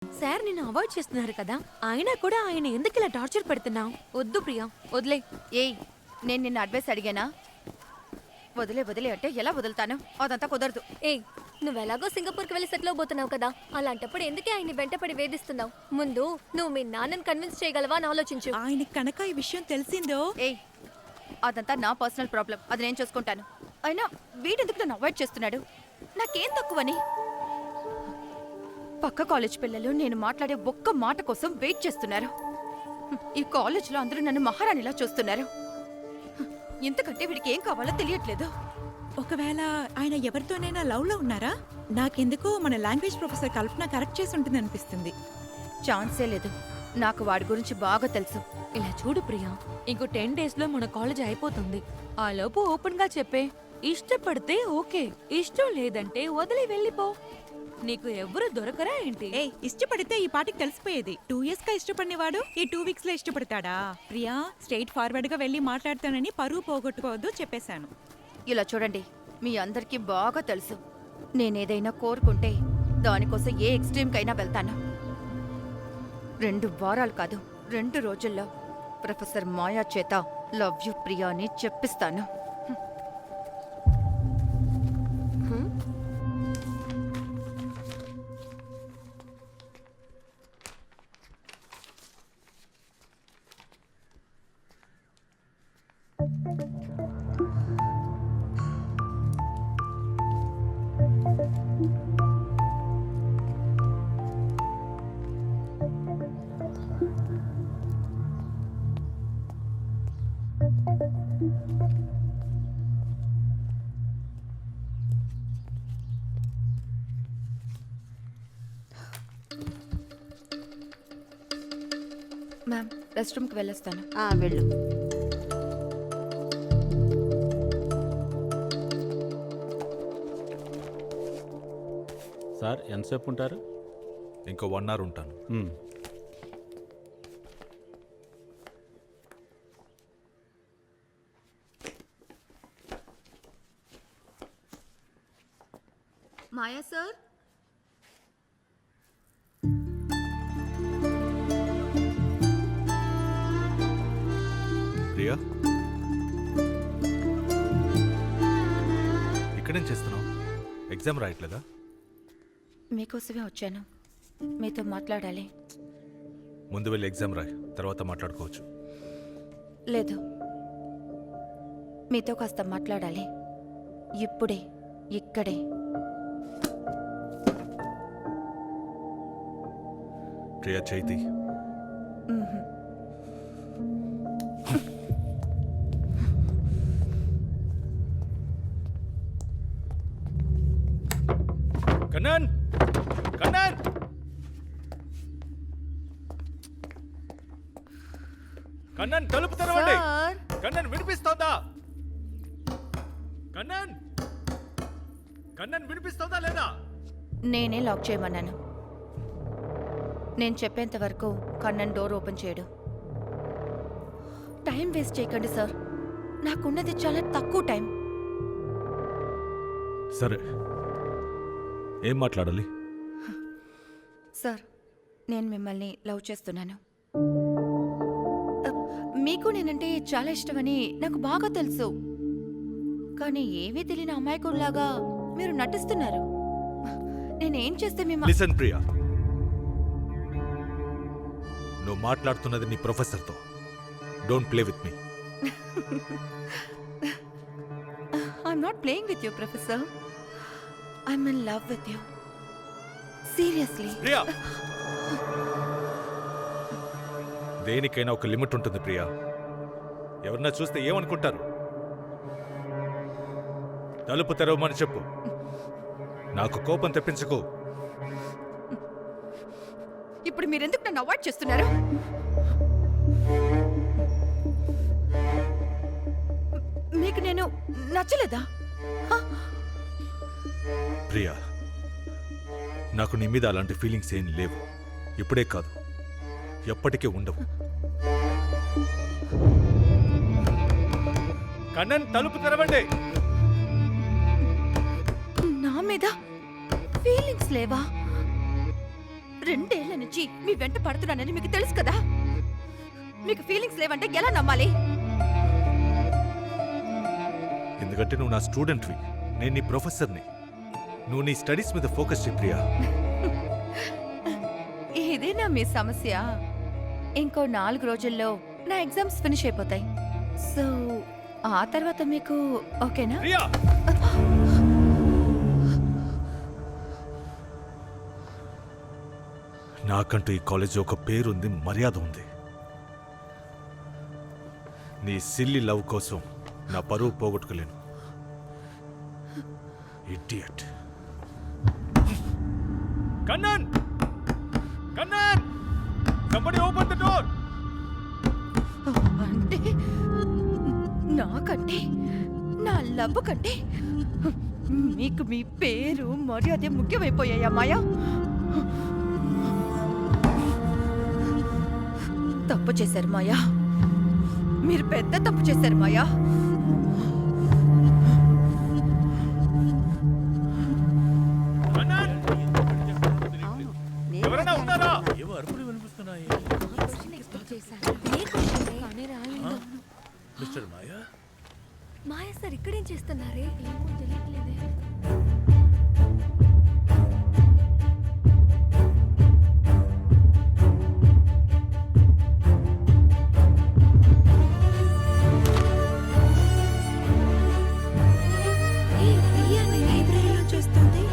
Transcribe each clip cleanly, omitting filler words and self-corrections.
Sir నిన్ను avoid చేస్తున్నారు కదా, అయినా కూడా ఆయన ఎందుకు ఇలా టార్చర్ పెడుతున్నావు? వద్దు ప్రియా, వదిలే. ఏయ్, నేను నిన్ను అడ్వైస్ అడిగానా? వదిలే వదిలే అంటే ఎలా వదులుతాను? అదంతా కుదరదు. ఏయ్, నువ్వెలాగో సింగపూర్కి వెళ్ళి సెటిల్ అవబోతున్నావు కదా, అలాంటప్పుడు ఎందుకే ఆయన్ని వెంటపడి వేధిస్తున్నావు? ముందు నువ్వు మీ నాన్నని కన్విన్స్ చేయగలవా అని ఆలోచించు. ఆయన కనుక ఈ విషయం తెలిసిందో. ఏయ్, అదంతా నా పర్సనల్ ప్రాబ్లం, అది నేను చూసుకుంటాను. అయినా వీడెందుకు నన్ను అవాయిడ్ చేస్తున్నాడు? నాకేం తక్కువని? పక్క కాలేజ్ పిల్లలు నేను మాట్లాడే ఒక్క మాట కోసం వెయిట్ చేస్తున్నారు. ఈ కాలేజ్లో అందరూ నన్ను మహారాణిలా చూస్తున్నారు. ఇంతకంటే వీడికి ఏం కావాలో తెలియట్లేదు. ఒకవేళ ఆయన ఎవరితోనైనా లవ్ లో ఉన్నారా? నాకెందుకో మన లాంగ్వేజ్ ప్రొఫెసర్ కల్పన కరెక్ట్ చేసి ఉంటుంది అనిపిస్తుంది. ఛాన్సే లేదు. నాకు వాడి గురించి బాగా తెలుసు. ఇలా చూడు ప్రియా, ఇంకో 10 days లో మన కాలేజ్ అయిపోతుంది. ఆ లోపు ఓపెన్ గా చెప్పే, ఇష్టపడితే ఓకే, ఇష్టం లేదంటే వదిలి వెళ్ళిపో. నీకు ఎవరు దొరకరా ఏంటి? ఇష్టపడితే ఈ పాటికి తెలిసిపోయేది. 2 years గా ఇష్టపడినవాడు ఈ 2 weeks లో ఇష్టపడతాడా? ప్రియా, స్ట్రైట్ ఫార్వర్డ్ గా వెళ్ళి మాట్లాడతానని పరువు పోగొట్టుకోవద్దు చెప్పేశాను. ఇలా చూడండి, మీ అందరికీ బాగా తెలుసు, నేనేదైనా కోరుకుంటే దానికోసం ఏ ఎక్స్ట్రీమ్కైనా వెళ్తాను. 2 వారాలు కాదు, 2 రోజుల్లో ప్రొఫెసర్ మాయా చేత లవ్ యూ ప్రియా అని చెప్పిస్తాను. మ్యామ్, రెస్ట్ రూమ్కి వెళ్ళొస్తాను. వెళ్ళు. సార్ ఎంతసేపు ఉంటారు? ఇంకో 1 hour ఉంటాను. మాయా సార్, ప్రియా, ఇక్కడేం చేస్తున్నావు? ఎగ్జామ్ రాయట్లేదా? మీకోసమే వచ్చాను. మీతో మాట్లాడాలి. ముందు వెళ్ళి ఎగ్జామ్ రాయి, తర్వాత మాట్లాడుకోవచ్చు. లేదు, మీతో కాస్త మాట్లాడాలి. ఇప్పుడే, ఇక్కడే. ప్రియా, చైతి, కన్నన్, కన్నన్, కన్నన్, తలుపు తెరవండి. సార్, కన్నన్, వినిపిస్తోందా? కన్నన్, కన్నన్, వినిపిస్తోందా లేదా? నేనే లాక్ చేయమన్నాను. నేను చెప్పేంత వరకు కన్నన్ డోర్ ఓపెన్ చేయడు. టైం వేస్ట్ చేయకండి సార్, నాకున్నది చాలా తక్కువ టైం. సరే, ఏం మాట్లాడాలి? సార్, నేను మిమ్మల్ని లవ్ చేస్తున్నాను. మీకు నేనంటే చాలా ఇష్టమని నాకు బాగా తెలుసు. కానీ ఏమీ తెలియని అమాయకుడిలాగా మీరు నటిస్తున్నారు. నేనేం చేస్తే లిసన్ ప్రియా, నువ్వు మాట్లాడుతున్నది నీ ప్రొఫెసర్తో. Don't play with me. I'm not playing with you professor. I'm in love with you. Seriously. Priya, దేనికైనా ఒక లిమిట్ ఉంటుంది ప్రియా. ఎవరన్నా చూస్తే ఏమనుకుంటారు? తలుపు తెరవమని చెప్పు. నాకు కోపం తెప్పించుకో. ఇప్పుడు మీరెందుకు నన్ను అవాయిడ్ చేస్తున్నారు? మీకు నేను నచ్చలేదా? ప్రియా, నాకు నీ మీద అలాంటి ఫీలింగ్స్ ఏం లేవు. ఇప్పుడే కాదు, ఎప్పటికీ ఉండవు. కన్నన్, తలుపు తెరవండి. నా మీద ఫీలింగ్స్ లేవా? 2 ఏళ్ల నుంచి మీ వెంట పడుతున్నానని మీకు తెలుసు కదా. మీకు ఫీలింగ్స్ లేవంటే ఎలా నమ్మాలి? ఎందుకంటే నువ్వు నా స్టూడెంట్వి, నేను నీ ప్రొఫెసర్ని. నువ్వు నీ స్టడీస్ మీద ఫోకస్ చేయి ప్రియా. ఇదేనా మీ సమస్య? ఇంకో 4 రోజుల్లో నా ఎగ్జామ్స్ ఫినిష్ అయిపోతాయి. సో ఆ తర్వాత మీకు ఓకేనా? ప్రియా నాకంటూ ఈ కాలేజ్ ఒక పేరుంది, మర్యాద ఉంది. నీ సిల్లి లవ్ కోసం నా పరువు పోగొట్టుకోలేను. Idiot. Kannan! Kannan! Somebody open the door! అంటే నాకంటే నా లవ్ కంటే మీకు మీ పేరు మర్యాద ముఖ్యమైపోయాయా మాయా? తప్పు చేశారు మాయా, మీరు పెద్ద తప్పు చేశారు మాయా. కన్నన్! ఎవరైనా ఉన్నారా? ఏవో అరుపులు వినిపిస్తున్నాయి. కానీ రాలేదు. మిస్టర్ మాయా, మాయా సార్ ఇక్కడేం చేస్తున్నారే? ఏమో తెలియట్లేదే. లైబ్రరీలో చూస్తుంది.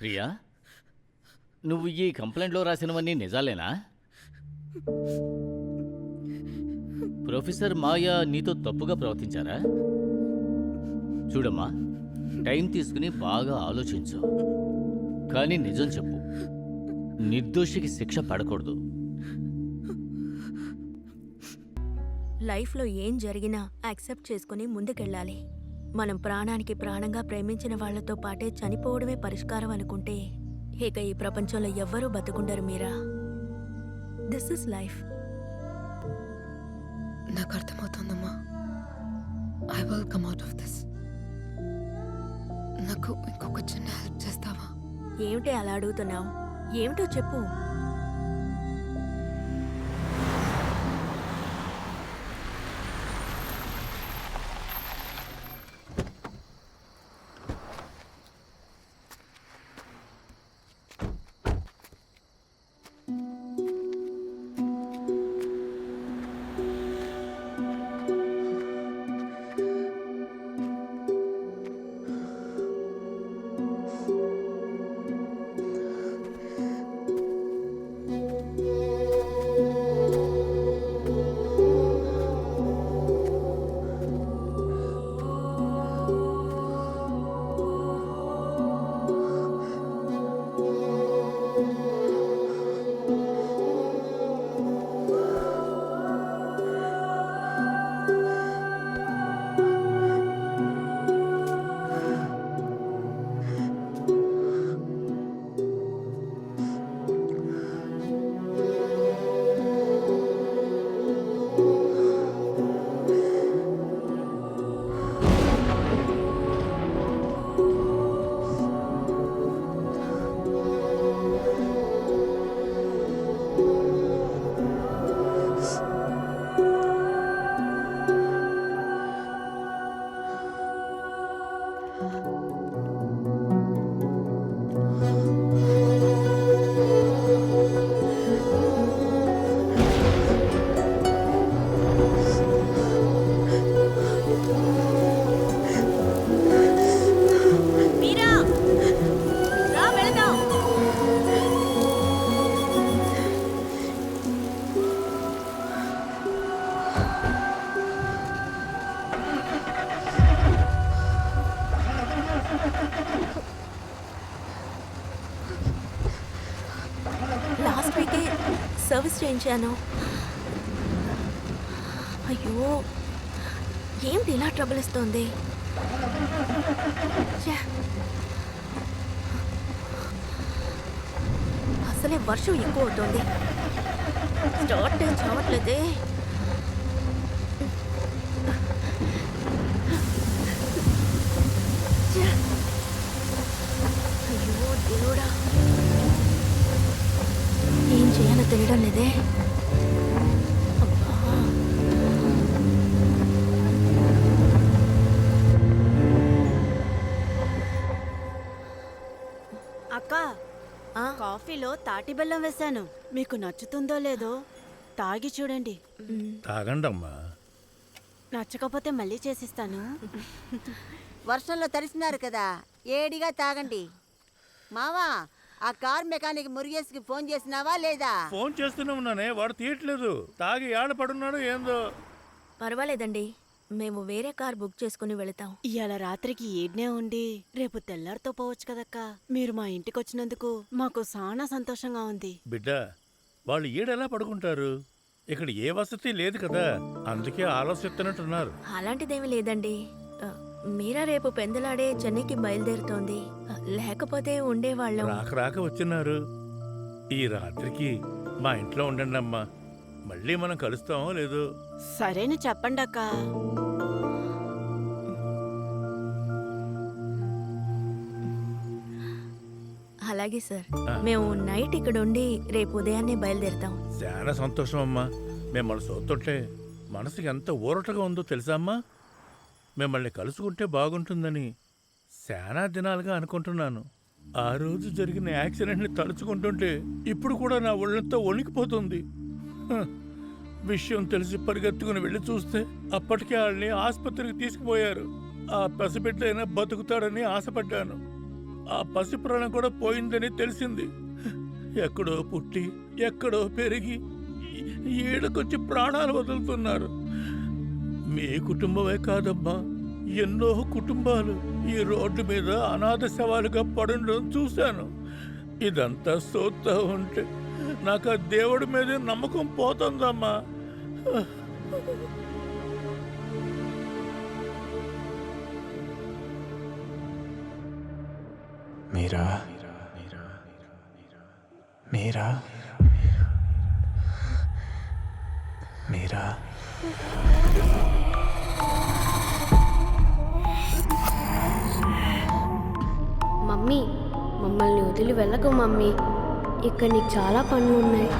ప్రియా, నువ్వు ఈ కంప్లైంట్లో రాసినవన్నీ నిజాలేనా? ప్రొఫెసర్ మాయా నీతో తప్పుగా ప్రవర్తించారా? చూడమ్మా, టైం తీసుకుని బాగా ఆలోచించు. కానీ నిజం చెప్పు, నిర్దోషికి శిక్ష పడకూడదు. లైఫ్లో ఏం జరిగినా యాక్సెప్ట్ చేసుకుని ముందుకెళ్ళాలి. మనం ప్రాణానికి ప్రాణంగా ప్రేమించిన వాళ్లతో పాటే చనిపోవడమే పరిష్కారం అనుకుంటే ఇక ఈ ప్రపంచంలో ఎవ్వరూ బతుకుండరు మీరా. This is life. నాకు అర్థమవుతుందమ్మా. I will come out of this. నాకు ఇంకొక చిన్న హెల్ప్ చేస్తావా? ఏమిటి అలా అడుగుతున్నావు? ఏమిటో చెప్పు. లాస్ట్ వీకే సర్వీస్ చేయించాను. అయ్యో, ఏంటి ఇలా ట్రబుల్ ఇస్తోంది? ఛే! అసలే వర్షం ఎక్కువ అవుతోంది. స్టార్ట్ చావట్లేదే. ఛే! అయ్యో దేవుడా, ఏం చేయాలో తెలియడం లేదే. అక్క, కాఫీలో తాటి బెల్లం వేశాను. మీకు నచ్చుతుందో లేదో తాగి చూడండి. తాగండమ్మా. నచ్చకపోతే మళ్ళీ చేసిస్తాను. వర్షంలో తడిసినారు కదా, ఏడిగా తాగండి. మావా, ఆ కార్ మెకానిక్ మురుగేష్కి ఫోన్ చేసినావా లేదా? ఫోన్ చేస్తూనే ఉన్నానే, వాడు తీయట్లేదు. తాగి ఏడ పడున్నాడు ఏందో. పర్వాలేదండి, మేము వేరే కార్ బుక్ చేసుకుని వెళతాం. ఇవాళ రాత్రికి ఈడ్నే ఉండి రేపు తెల్లారితో పోవచ్చు కదక్క. మీరు మా ఇంటికి వచ్చినందుకు మాకు చాలా సంతోషంగా ఉంది. బిడ్డ, వాళ్ళు ఈడెలా పడుకుంటారు? ఇక్కడ ఏ వసతి లేదు కదా, అందుకే ఆలోచిస్తున్నట్టున్నారు. అలాంటిదేమీ లేదండి. మీరా రేపు పెందలాడే చెన్నైకి బయలుదేరుతోంది. లేకపోతే ఉండేవాళ్ళం. రాక రాక వచ్చినారు. ఈ రాత్రికి మా ఇంట్లో ఉండండి అమ్మా. మళ్ళీ మనం కలుస్తామో లేదో. సరేని చెప్పండి అక్క. అలాగే సార్, మేము నైట్ ఇక్కడ ఉండి రేపు ఉదయాన్నే బయలుదేరుతాం. చాలా సంతోషం అమ్మా. మిమ్మల్ని చూస్తుంటే మనసుకి ఎంత ఊరటగా ఉందో తెలుసా అమ్మా. మిమ్మల్ని కలుసుకుంటే బాగుంటుందని చాలా దినాలుగా అనుకుంటున్నాను. ఆ రోజు జరిగిన యాక్సిడెంట్ని తలుచుకుంటుంటే ఇప్పుడు కూడా నా ఒళ్ళంతా వణికిపోతుంది. విషయం తెలిసి పరిగెత్తుకుని వెళ్ళి చూస్తే అప్పటికే వాళ్ళని ఆసుపత్రికి తీసుకుపోయారు. ఆ పసిబిడ్డ అయినా బతుకుతాడని ఆశపడ్డాను. ఆ పసి ప్రాణం కూడా పోయిందని తెలిసింది. ఎక్కడో పుట్టి ఎక్కడో పెరిగి ఏడుకొచ్చి ప్రాణాలు వదులుతున్నారు. మీ కుటుంబమే కాదమ్మా, ఎన్నో కుటుంబాలు ఈ రోడ్డు మీద అనాథ శవాలుగా పడుండడం చూశాను. ఇదంతా చూస్తూ ఉంటే నాకు ఆ దేవుడి మీదే నమ్మకం పోతుందమ్మా. మీరా మీరా మీరా మమ్మీ, మమ్మల్ని వదిలి వెళ్ళకు మమ్మీ. ఇక్కడ నీకు చాలా పనులు ఉన్నాయి.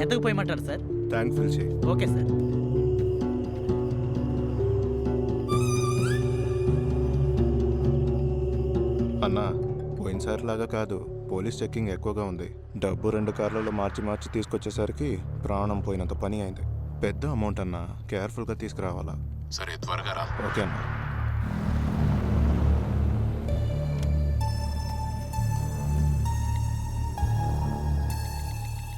ఎంతకు పోయమంటారు సార్? ట్యాంక్ ఫిల్ చేయి. Okay sir. అన్నా, పోయినసారి లాగా కాదు, పోలీస్ చెక్కింగ్ ఎక్కువగా ఉంది. డబ్బు 2 కార్లలో మార్చి తీసుకొచ్చేసరికి ప్రాణం పోయినంత పని అయింది. పెద్ద అమౌంట్ అన్నా, కేర్ఫుల్గా తీసుకురావాలా? సరే, త్వరగా రా. ఓకే అన్నా.